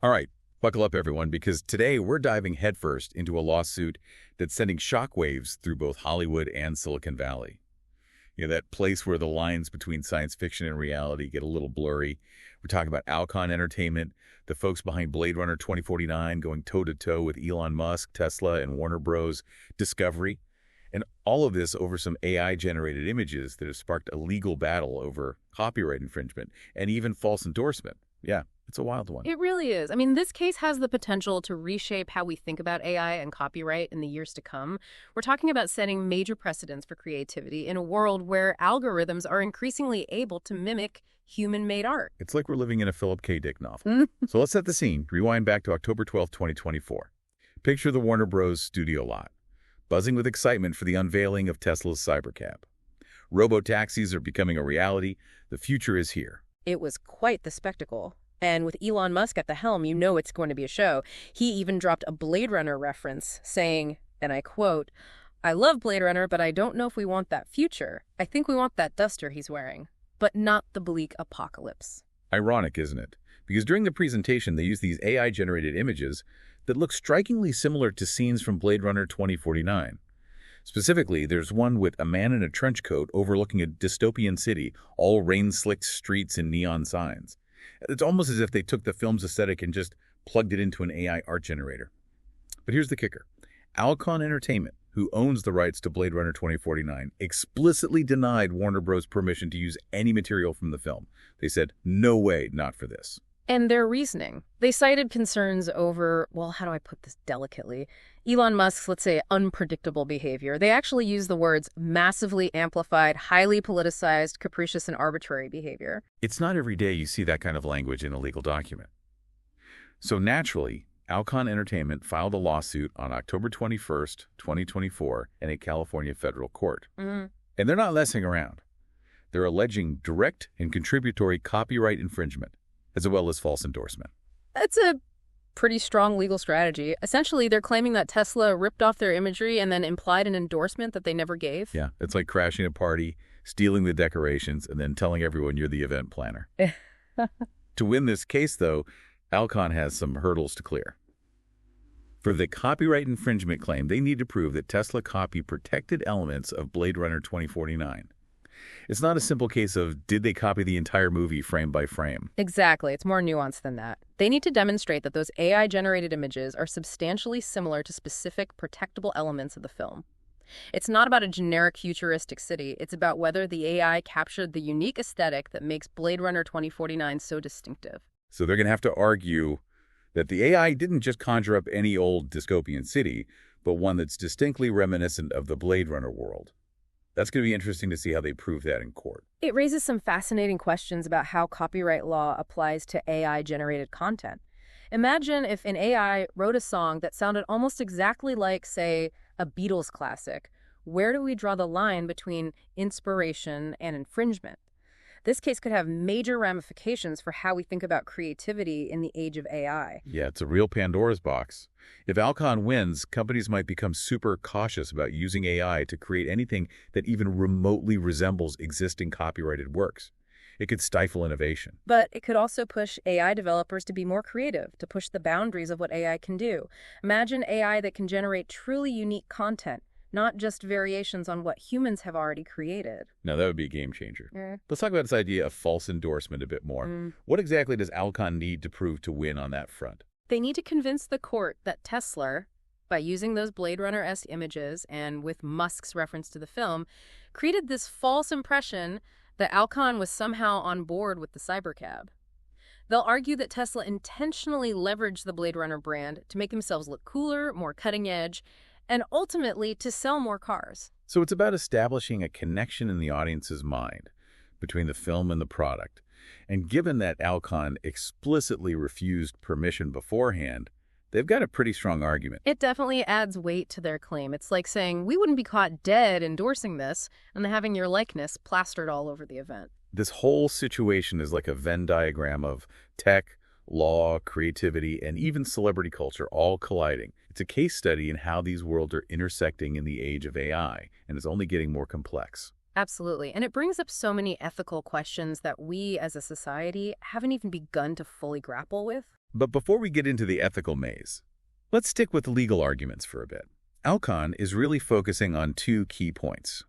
All right, buckle up everyone, because today we're diving headfirst into a lawsuit that's sending shockwaves through both Hollywood and Silicon Valley. That place where the lines between science fiction and reality get a little blurry. We're talking about Alcon Entertainment, the folks behind Blade Runner 2049 going toe-to-toe with Elon Musk, Tesla, and Warner Bros. Discovery. And all of this over some AI-generated images that have sparked a legal battle over copyright infringement and even false endorsement. Yeah, it's a wild one. It really is. I mean, this case has the potential to reshape how we think about AI and copyright in the years to come. We're talking about setting major precedents for creativity in a world where algorithms are increasingly able to mimic human-made art. It's like we're living in a Philip K. Dick novel. So let's set the scene. Rewind back to October 12, 2024. Picture the Warner Bros. Studio lot, buzzing with excitement for the unveiling of Tesla's Cybercab. Robo-taxis are becoming a reality. The future is here. It was quite the spectacle. And with Elon Musk at the helm, you know it's going to be a show. He even dropped a Blade Runner reference, saying, and I quote, "I love Blade Runner, but I don't know if we want that future. I think we want that duster he's wearing, but not the bleak apocalypse." Ironic, isn't it? Because during the presentation, they used these AI-generated images that look strikingly similar to scenes from Blade Runner 2049. Specifically, there's one with a man in a trench coat overlooking a dystopian city, all rain-slicked streets and neon signs. It's almost as if they took the film's aesthetic and just plugged it into an AI art generator. But here's the kicker. Alcon Entertainment, who owns the rights to Blade Runner 2049, explicitly denied Warner Bros. Permission to use any material from the film. They said, no way, not for this. And their reasoning. They cited concerns over, well, how do I put this delicately? Elon Musk's, let's say, unpredictable behavior. They actually use the words massively amplified, highly politicized, capricious, and arbitrary behavior. It's not every day you see that kind of language in a legal document. So naturally, Alcon Entertainment filed a lawsuit on October 21st, 2024 in a California federal court. And they're not messing around. They're alleging direct and contributory copyright infringement, as well as false endorsement. That's a pretty strong legal strategy. Essentially, they're claiming that Tesla ripped off their imagery and then implied an endorsement that they never gave. Yeah, it's like crashing a party, stealing the decorations, and then telling everyone you're the event planner. To win this case, though, Alcon has some hurdles to clear. For the copyright infringement claim, they need to prove that Tesla copied protected elements of Blade Runner 2049. It's not a simple case of, did they copy the entire movie frame by frame? Exactly. It's more nuanced than that. They need to demonstrate that those AI-generated images are substantially similar to specific protectable elements of the film. It's not about a generic futuristic city. It's about whether the AI captured the unique aesthetic that makes Blade Runner 2049 so distinctive. So they're going to have to argue that the AI didn't just conjure up any old dystopian city, but one that's distinctly reminiscent of the Blade Runner world. That's going to be interesting to see how they prove that in court. It raises some fascinating questions about how copyright law applies to AI-generated content. Imagine if an AI wrote a song that sounded almost exactly like, say, a Beatles classic. Where do we draw the line between inspiration and infringement? This case could have major ramifications for how we think about creativity in the age of AI. Yeah, it's a real Pandora's box. If Alcon wins, companies might become super cautious about using AI to create anything that even remotely resembles existing copyrighted works. It could stifle innovation. But it could also push AI developers to be more creative, to push the boundaries of what AI can do. Imagine AI that can generate truly unique content, not just variations on what humans have already created. Now, that would be a game changer. Let's talk about this idea of false endorsement a bit more. What exactly does Alcon need to prove to win on that front? They need to convince the court that Tesla, by using those Blade Runner-esque images and with Musk's reference to the film, created this false impression that Alcon was somehow on board with the Cybercab. They'll argue that Tesla intentionally leveraged the Blade Runner brand to make themselves look cooler, more cutting edge, and ultimately to sell more cars. So it's about establishing a connection in the audience's mind between the film and the product. And given that Alcon explicitly refused permission beforehand, they've got a pretty strong argument. It definitely adds weight to their claim. It's like saying, we wouldn't be caught dead endorsing this and having your likeness plastered all over the event. This whole situation is like a Venn diagram of tech, law, creativity, and even celebrity culture all colliding. It's a case study in how these worlds are intersecting in the age of AI, and it's only getting more complex. Absolutely. And it brings up so many ethical questions that we as a society haven't even begun to fully grapple with. But before we get into the ethical maze, let's stick with legal arguments for a bit. Alcon is really focusing on two key points: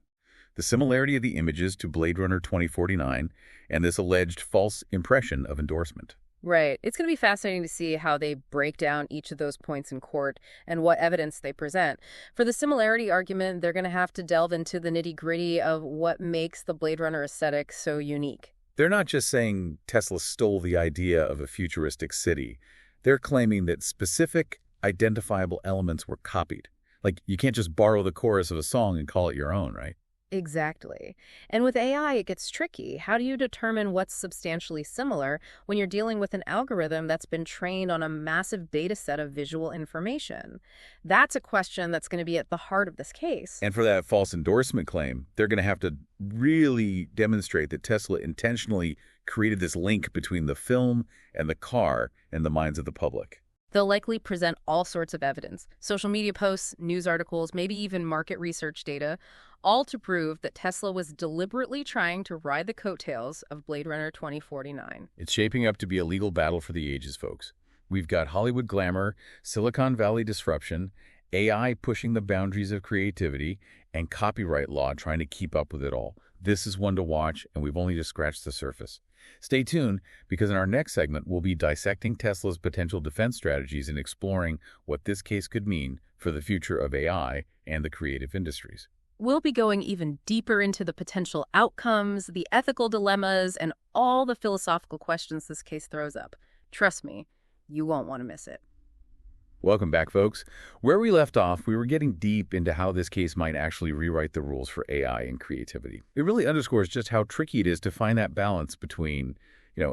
the similarity of the images to Blade Runner 2049 and this alleged false impression of endorsement. Right. It's going to be fascinating to see how they break down each of those points in court and what evidence they present. For the similarity argument, they're going to have to delve into the nitty-gritty of what makes the Blade Runner aesthetic so unique. They're not just saying Tesla stole the idea of a futuristic city. They're claiming that specific, identifiable elements were copied. Like, you can't just borrow the chorus of a song and call it your own, right? Exactly. And with AI, it gets tricky. How do you determine what's substantially similar when you're dealing with an algorithm that's been trained on a massive data set of visual information? That's a question that's going to be at the heart of this case. And for that false endorsement claim, they're going to have to really demonstrate that Tesla intentionally created this link between the film and the car in the minds of the public. They'll likely present all sorts of evidence, social media posts, news articles, maybe even market research data, all to prove that Tesla was deliberately trying to ride the coattails of Blade Runner 2049. It's shaping up to be a legal battle for the ages, folks. We've got Hollywood glamour, Silicon Valley disruption, AI pushing the boundaries of creativity, and copyright law trying to keep up with it all. This is one to watch, and we've only just scratched the surface. Stay tuned, because in our next segment, we'll be dissecting Tesla's potential defense strategies and exploring what this case could mean for the future of AI and the creative industries. We'll be going even deeper into the potential outcomes, the ethical dilemmas, and all the philosophical questions this case throws up. Trust me, you won't want to miss it. Welcome back, folks. Where we left off, we were getting deep into how this case might actually rewrite the rules for AI and creativity. It really underscores just how tricky it is to find that balance between,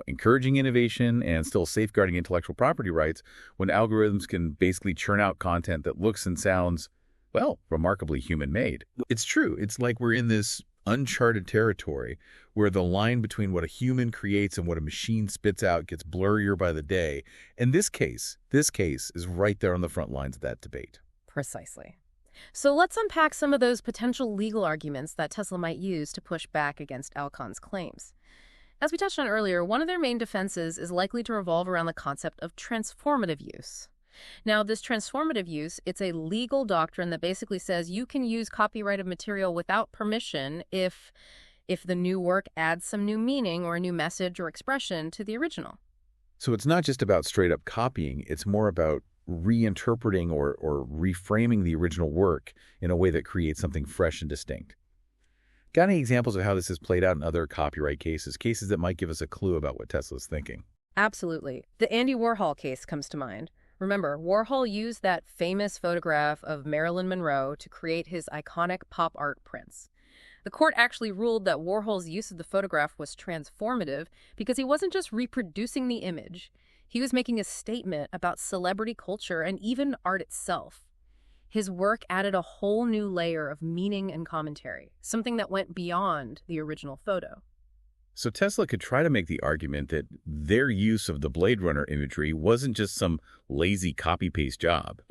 encouraging innovation and still safeguarding intellectual property rights when algorithms can basically churn out content that looks and sounds, well, remarkably human-made. It's true. It's like we're in this uncharted territory where the line between what a human creates and what a machine spits out gets blurrier by the day. And this case is right there on the front lines of that debate. Precisely. So let's unpack some of those potential legal arguments that Tesla might use to push back against Alcon's claims. As we touched on earlier, one of their main defenses is likely to revolve around the concept of transformative use. Now, this transformative use, it's a legal doctrine that basically says you can use copyrighted material without permission if the new work adds some new meaning or a new message or expression to the original. So it's not just about straight up copying, it's more about reinterpreting or reframing the original work in a way that creates something fresh and distinct. Got any examples of how this has played out in other copyright cases that might give us a clue about what Tesla's thinking? Absolutely. The Andy Warhol case comes to mind. Remember, Warhol used that famous photograph of Marilyn Monroe to create his iconic pop art prints. The court actually ruled that Warhol's use of the photograph was transformative because he wasn't just reproducing the image. He was making a statement about celebrity culture and even art itself. His work added a whole new layer of meaning and commentary, something that went beyond the original photo. So Tesla could try to make the argument that their use of the Blade Runner imagery wasn't just some lazy copy-paste job,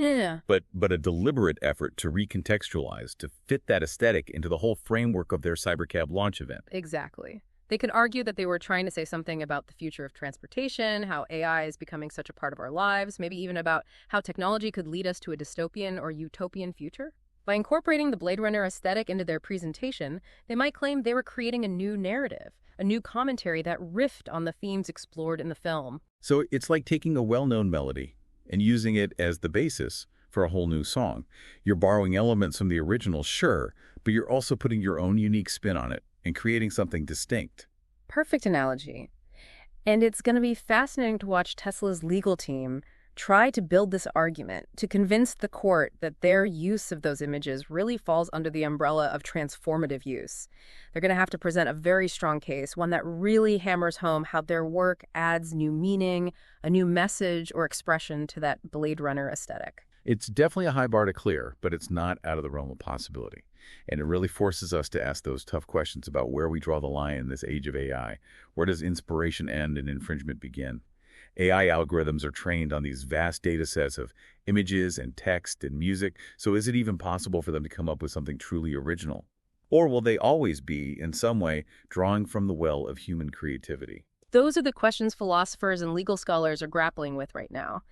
but a deliberate effort to recontextualize, to fit that aesthetic into the whole framework of their Cybercab launch event. Exactly. They could argue that they were trying to say something about the future of transportation, how AI is becoming such a part of our lives, maybe even about how technology could lead us to a dystopian or utopian future. By incorporating the Blade Runner aesthetic into their presentation, they might claim they were creating a new narrative, a new commentary that riffed on the themes explored in the film. So it's like taking a well-known melody and using it as the basis for a whole new song. You're borrowing elements from the original, sure, but you're also putting your own unique spin on it and creating something distinct. Perfect analogy. And it's going to be fascinating to watch Tesla's legal team try to build this argument to convince the court that their use of those images really falls under the umbrella of transformative use. They're going to have to present a very strong case, one that really hammers home how their work adds new meaning, a new message or expression to that Blade Runner aesthetic. It's definitely a high bar to clear, but it's not out of the realm of possibility. And it really forces us to ask those tough questions about where we draw the line in this age of AI. Where does inspiration end and infringement begin? AI algorithms are trained on these vast data sets of images and text and music, so is it even possible for them to come up with something truly original? Or will they always be, in some way, drawing from the well of human creativity? Those are the questions philosophers and legal scholars are grappling with right now.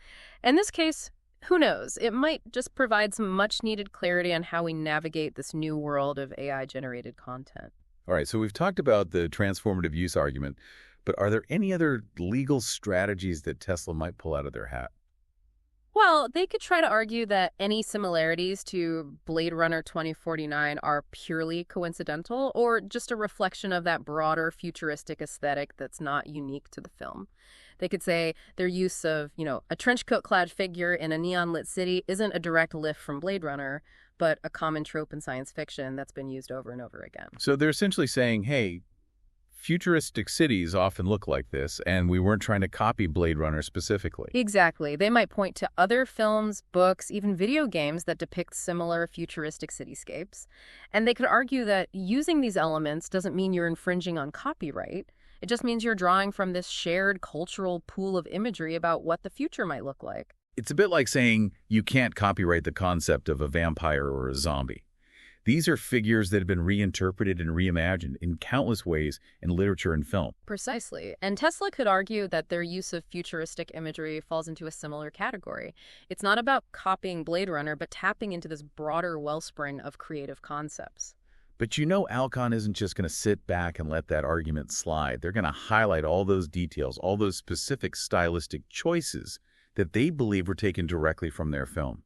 In this case, who knows? It might just provide some much-needed clarity on how we navigate this new world of AI-generated content. All right, so we've talked about the transformative use argument, but are there any other legal strategies that Tesla might pull out of their hat? Well, they could try to argue that any similarities to Blade Runner 2049 are purely coincidental or just a reflection of that broader futuristic aesthetic that's not unique to the film. They could say their use of, a trench coat-clad figure in a neon-lit city isn't a direct lift from Blade Runner, but a common trope in science fiction that's been used over and over again. So they're essentially saying, hey, futuristic cities often look like this, and we weren't trying to copy Blade Runner specifically. Exactly. They might point to other films, books, even video games that depict similar futuristic cityscapes. And they could argue that using these elements doesn't mean you're infringing on copyright. It just means you're drawing from this shared cultural pool of imagery about what the future might look like. It's a bit like saying you can't copyright the concept of a vampire or a zombie. These are figures that have been reinterpreted and reimagined in countless ways in literature and film. Precisely. And Tesla could argue that their use of futuristic imagery falls into a similar category. It's not about copying Blade Runner, but tapping into this broader wellspring of creative concepts. But Alcon isn't just going to sit back and let that argument slide. They're going to highlight all those details, all those specific stylistic choices that they believe were taken directly from their film.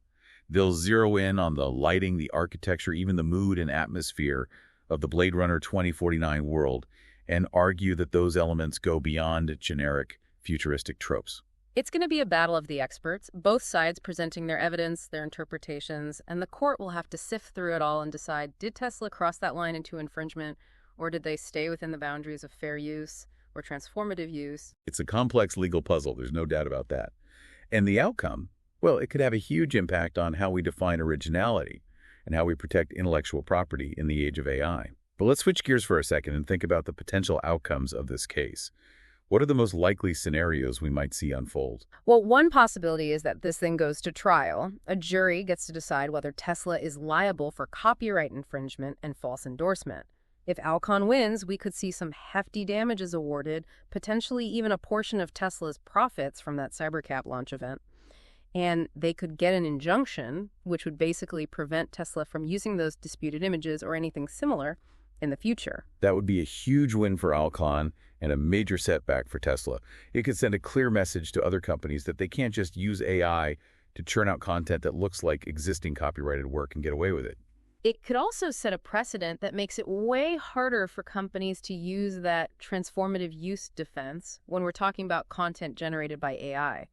They'll zero in on the lighting, the architecture, even the mood and atmosphere of the Blade Runner 2049 world, and argue that those elements go beyond generic futuristic tropes. It's going to be a battle of the experts, both sides presenting their evidence, their interpretations, and the court will have to sift through it all and decide, did Tesla cross that line into infringement, or did they stay within the boundaries of fair use or transformative use? It's a complex legal puzzle, there's no doubt about that. And the outcome? Well, it could have a huge impact on how we define originality and how we protect intellectual property in the age of AI. But let's switch gears for a second and think about the potential outcomes of this case. What are the most likely scenarios we might see unfold? Well, one possibility is that this thing goes to trial. A jury gets to decide whether Tesla is liable for copyright infringement and false endorsement. If Alcon wins, we could see some hefty damages awarded, potentially even a portion of Tesla's profits from that Cybercab launch event. And they could get an injunction, which would basically prevent Tesla from using those disputed images or anything similar in the future. That would be a huge win for Alcon and a major setback for Tesla. It could send a clear message to other companies that they can't just use AI to churn out content that looks like existing copyrighted work and get away with it. It could also set a precedent that makes it way harder for companies to use that transformative use defense when we're talking about content generated by AI.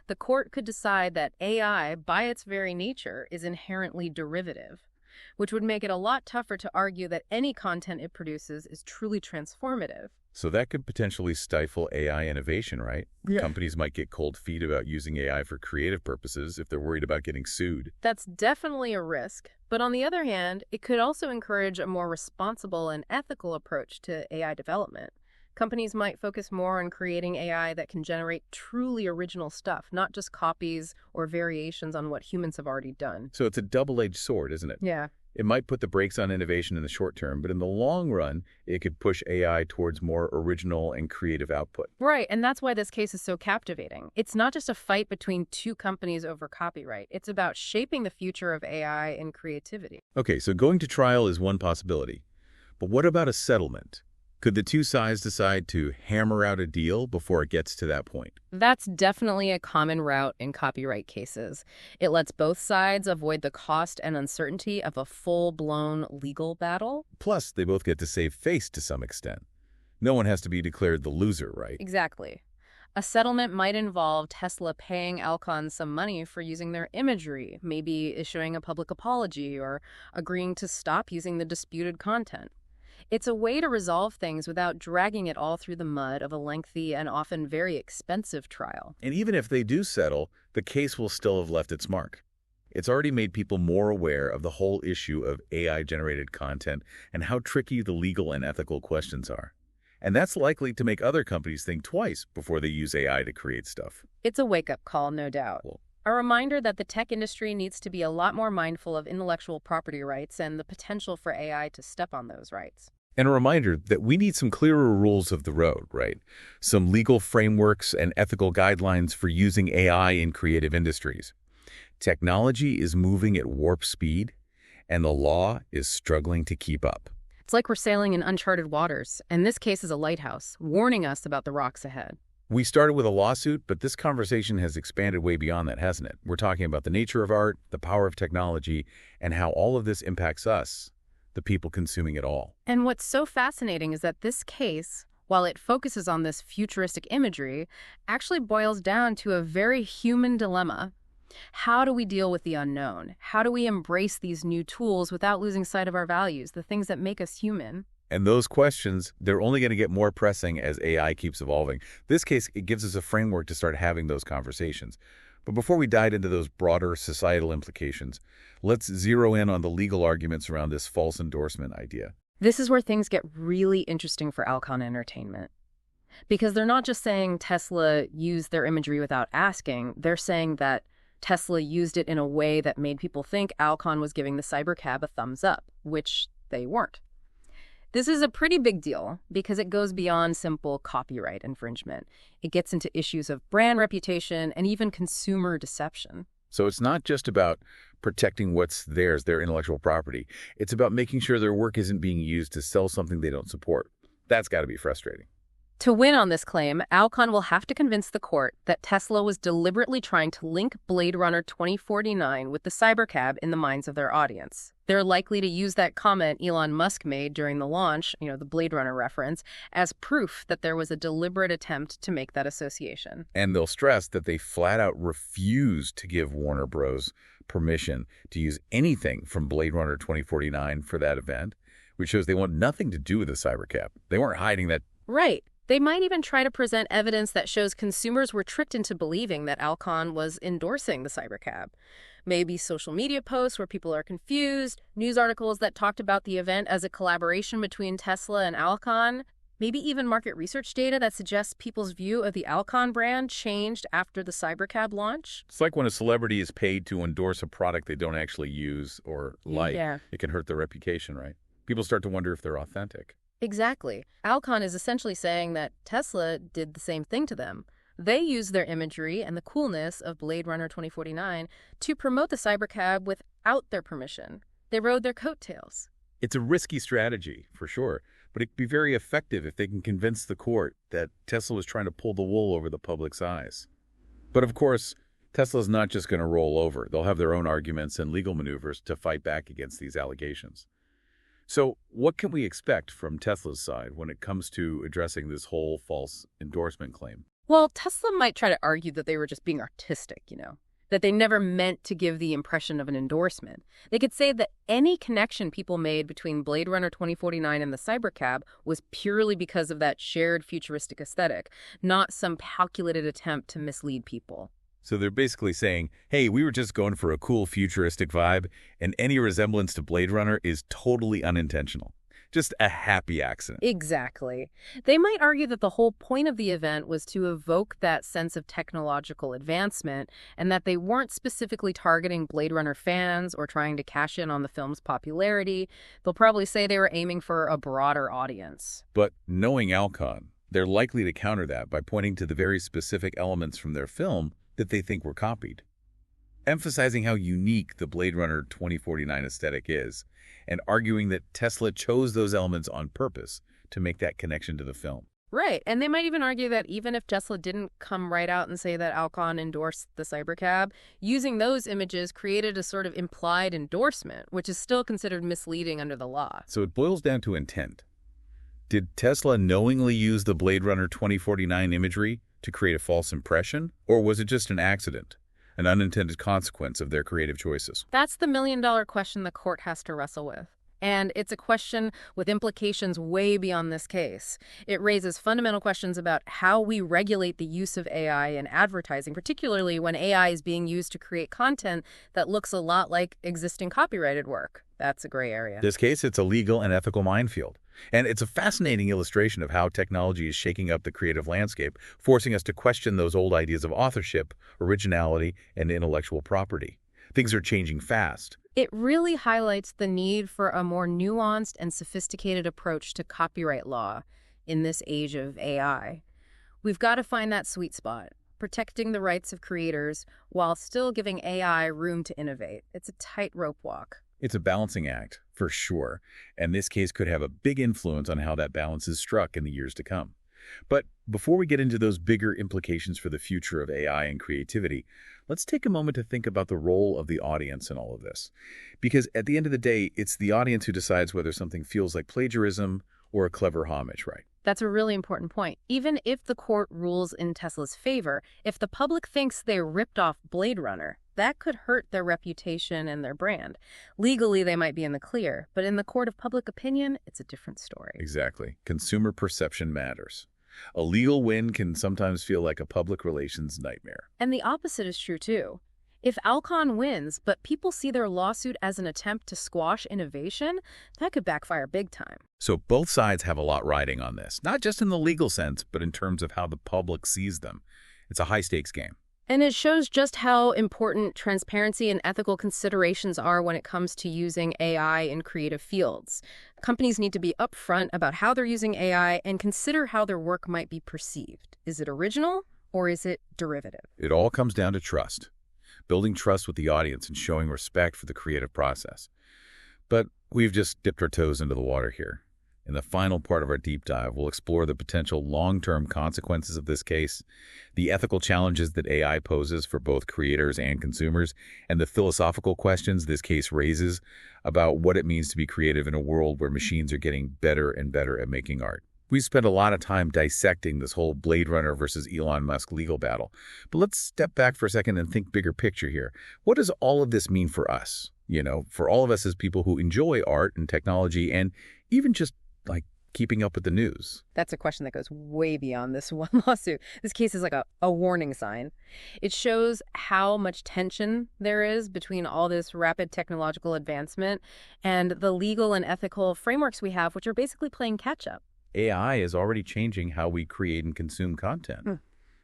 The court could decide that AI, by its very nature, is inherently derivative, which would make it a lot tougher to argue that any content it produces is truly transformative. So that could potentially stifle AI innovation, right? Yeah. Companies might get cold feet about using AI for creative purposes if they're worried about getting sued. That's definitely a risk. But on the other hand, it could also encourage a more responsible and ethical approach to AI development. Companies might focus more on creating AI that can generate truly original stuff, not just copies or variations on what humans have already done. So it's a double-edged sword, isn't it? Yeah. It might put the brakes on innovation in the short term, but in the long run, it could push AI towards more original and creative output. Right, and that's why this case is so captivating. It's not just a fight between two companies over copyright. It's about shaping the future of AI and creativity. Okay, so going to trial is one possibility. But what about a settlement? Could the two sides decide to hammer out a deal before it gets to that point? That's definitely a common route in copyright cases. It lets both sides avoid the cost and uncertainty of a full-blown legal battle. Plus, they both get to save face to some extent. No one has to be declared the loser, right? Exactly. A settlement might involve Tesla paying Alcon some money for using their imagery, maybe issuing a public apology or agreeing to stop using the disputed content. It's a way to resolve things without dragging it all through the mud of a lengthy and often very expensive trial. And even if they do settle, the case will still have left its mark. It's already made people more aware of the whole issue of AI-generated content and how tricky the legal and ethical questions are. And that's likely to make other companies think twice before they use AI to create stuff. It's a wake-up call, no doubt. A reminder that the tech industry needs to be a lot more mindful of intellectual property rights and the potential for AI to step on those rights. And a reminder that we need some clearer rules of the road, right? Some legal frameworks and ethical guidelines for using AI in creative industries. Technology is moving at warp speed, and the law is struggling to keep up. It's like we're sailing in uncharted waters, and this case is a lighthouse, warning us about the rocks ahead. We started with a lawsuit, but this conversation has expanded way beyond that, hasn't it? We're talking about the nature of art, the power of technology, and how all of this impacts us, the people consuming it all. And what's so fascinating is that this case, while it focuses on this futuristic imagery, actually boils down to a very human dilemma. How do we deal with the unknown? How do we embrace these new tools without losing sight of our values, the things that make us human? And those questions, they're only going to get more pressing as AI keeps evolving. This case, it gives us a framework to start having those conversations. But before we dive into those broader societal implications, let's zero in on the legal arguments around this false endorsement idea. This is where things get really interesting for Alcon Entertainment. Because they're not just saying Tesla used their imagery without asking, they're saying that Tesla used it in a way that made people think Alcon was giving the Cybercab a thumbs up, which they weren't. This is a pretty big deal because it goes beyond simple copyright infringement. It gets into issues of brand reputation and even consumer deception. So it's not just about protecting what's theirs, their intellectual property. It's about making sure their work isn't being used to sell something they don't support. That's got to be frustrating. To win on this claim, Alcon will have to convince the court that Tesla was deliberately trying to link Blade Runner 2049 with the Cybercab in the minds of their audience. They're likely to use that comment Elon Musk made during the launch, the Blade Runner reference, as proof that there was a deliberate attempt to make that association. And they'll stress that they flat out refused to give Warner Bros. Permission to use anything from Blade Runner 2049 for that event, which shows they want nothing to do with the Cybercab. They weren't hiding that. Right. They might even try to present evidence that shows consumers were tricked into believing that Alcon was endorsing the Cybercab. Maybe social media posts where people are confused, news articles that talked about the event as a collaboration between Tesla and Alcon, maybe even market research data that suggests people's view of the Alcon brand changed after the Cybercab launch. It's like when a celebrity is paid to endorse a product they don't actually use or like. Yeah. It can hurt their reputation, right? People start to wonder if they're authentic. Exactly. Alcon is essentially saying that Tesla did the same thing to them. They used their imagery and the coolness of Blade Runner 2049 to promote the Cybercab without their permission. They rode their coattails. It's a risky strategy, for sure, but it could be very effective if they can convince the court that Tesla was trying to pull the wool over the public's eyes. But of course, Tesla's not just going to roll over. They'll have their own arguments and legal maneuvers to fight back against these allegations. So what can we expect from Tesla's side when it comes to addressing this whole false endorsement claim? Well, Tesla might try to argue that they were just being artistic, that they never meant to give the impression of an endorsement. They could say that any connection people made between Blade Runner 2049 and the Cybercab was purely because of that shared futuristic aesthetic, not some calculated attempt to mislead people. So they're basically saying, hey, we were just going for a cool futuristic vibe, and any resemblance to Blade Runner is totally unintentional. Just a happy accident. Exactly. They might argue that the whole point of the event was to evoke that sense of technological advancement and that they weren't specifically targeting Blade Runner fans or trying to cash in on the film's popularity. They'll probably say they were aiming for a broader audience. But knowing Alcon, they're likely to counter that by pointing to the very specific elements from their film that they think were copied, emphasizing how unique the Blade Runner 2049 aesthetic is, and arguing that Tesla chose those elements on purpose to make that connection to the film. Right, and they might even argue that even if Tesla didn't come right out and say that Alcon endorsed the Cybercab, using those images created a sort of implied endorsement, which is still considered misleading under the law. So it boils down to intent. Did Tesla knowingly use the Blade Runner 2049 imagery to create a false impression, or was it just an accident, an unintended consequence of their creative choices? That's the million-dollar question the court has to wrestle with. And it's a question with implications way beyond this case. It raises fundamental questions about how we regulate the use of AI in advertising, particularly when AI is being used to create content that looks a lot like existing copyrighted work. That's a gray area. In this case, it's a legal and ethical minefield. And it's a fascinating illustration of how technology is shaking up the creative landscape, forcing us to question those old ideas of authorship, originality, and intellectual property. Things are changing fast. It really highlights the need for a more nuanced and sophisticated approach to copyright law in this age of AI. We've got to find that sweet spot, protecting the rights of creators while still giving AI room to innovate. It's a tightrope walk. It's a balancing act, for sure, and this case could have a big influence on how that balance is struck in the years to come. But before we get into those bigger implications for the future of AI and creativity, let's take a moment to think about the role of the audience in all of this. Because at the end of the day, it's the audience who decides whether something feels like plagiarism or a clever homage, right? That's a really important point. Even if the court rules in Tesla's favor, if the public thinks they ripped off Blade Runner, that could hurt their reputation and their brand. Legally, they might be in the clear, but in the court of public opinion, it's a different story. Exactly. Consumer perception matters. A legal win can sometimes feel like a public relations nightmare. And the opposite is true, too. If Alcon wins, but people see their lawsuit as an attempt to squash innovation, that could backfire big time. So both sides have a lot riding on this, not just in the legal sense, but in terms of how the public sees them. It's a high-stakes game. And it shows just how important transparency and ethical considerations are when it comes to using AI in creative fields. Companies need to be upfront about how they're using AI and consider how their work might be perceived. Is it original or is it derivative? It all comes down to trust. Building trust with the audience and showing respect for the creative process. But we've just dipped our toes into the water here. In the final part of our deep dive, we'll explore the potential long-term consequences of this case, the ethical challenges that AI poses for both creators and consumers, and the philosophical questions this case raises about what it means to be creative in a world where machines are getting better and better at making art. We've spent a lot of time dissecting this whole Blade Runner versus Elon Musk legal battle. But let's step back for a second and think bigger picture here. What does all of this mean for us? For all of us as people who enjoy art and technology and even just like keeping up with the news? That's a question that goes way beyond this one lawsuit. This case is like a warning sign. It shows how much tension there is between all this rapid technological advancement and the legal and ethical frameworks we have, which are basically playing catch-up. AI is already changing how we create and consume content.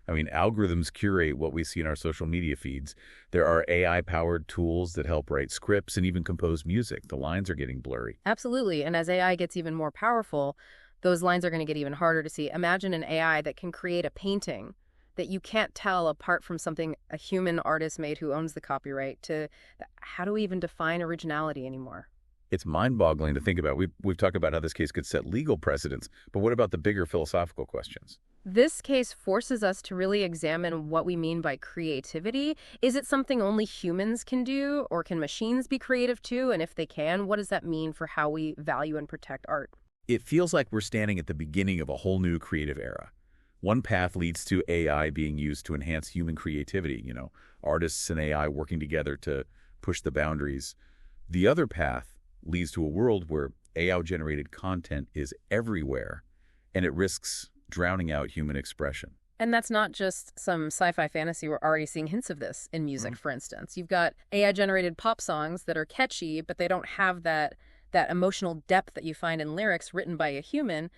I mean, algorithms curate what we see in our social media feeds. There are AI-powered tools that help write scripts and even compose music. The lines are getting blurry. Absolutely. And as AI gets even more powerful, those lines are going to get even harder to see. Imagine an AI that can create a painting that you can't tell apart from something a human artist made who owns the copyright. How do we even define originality anymore? It's mind-boggling to think about. We've talked about how this case could set legal precedents, but what about the bigger philosophical questions? This case forces us to really examine what we mean by creativity. Is it something only humans can do, or can machines be creative too? And if they can, what does that mean for how we value and protect art? It feels like we're standing at the beginning of a whole new creative era. One path leads to AI being used to enhance human creativity, artists and AI working together to push the boundaries. The other path leads to a world where AI-generated content is everywhere, and it risks drowning out human expression. And that's not just some sci-fi fantasy. We're already seeing hints of this in music, for instance. You've got AI-generated pop songs that are catchy, but they don't have that emotional depth that you find in lyrics written by a human.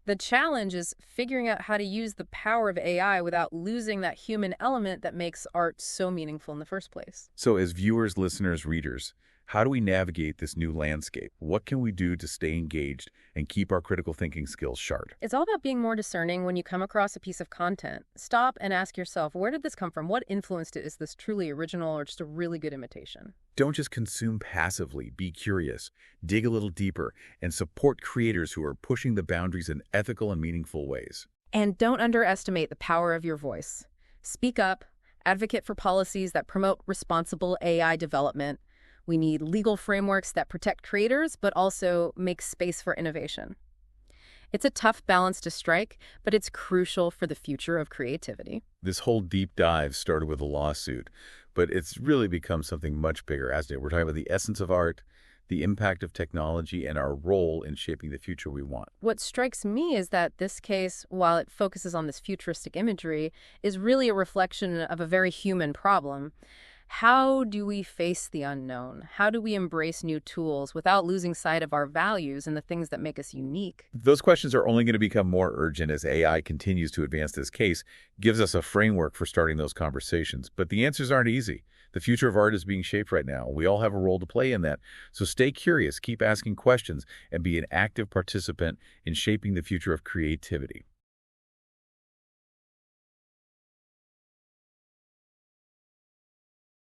The challenge is figuring out how to use the power of AI without losing that human element that makes art so meaningful in the first place. So as viewers, listeners, readers, how do we navigate this new landscape? What can we do to stay engaged and keep our critical thinking skills sharp? It's all about being more discerning when you come across a piece of content. Stop and ask yourself, where did this come from? What influenced it? Is this truly original or just a really good imitation? Don't just consume passively. Be curious, dig a little deeper, and support creators who are pushing the boundaries in ethical and meaningful ways. And don't underestimate the power of your voice. Speak up, advocate for policies that promote responsible AI development. We need legal frameworks that protect creators, but also make space for innovation. It's a tough balance to strike, but it's crucial for the future of creativity. This whole deep dive started with a lawsuit, but it's really become something much bigger, hasn't it? We're talking about the essence of art, the impact of technology, and our role in shaping the future we want. What strikes me is that this case, while it focuses on this futuristic imagery, is really a reflection of a very human problem. How do we face the unknown? How do we embrace new tools without losing sight of our values and the things that make us unique? Those questions are only going to become more urgent as AI continues to advance. This case gives us a framework for starting those conversations, but the answers aren't easy. The future of art is being shaped right now. We all have a role to play in that. So stay curious, keep asking questions, and be an active participant in shaping the future of creativity.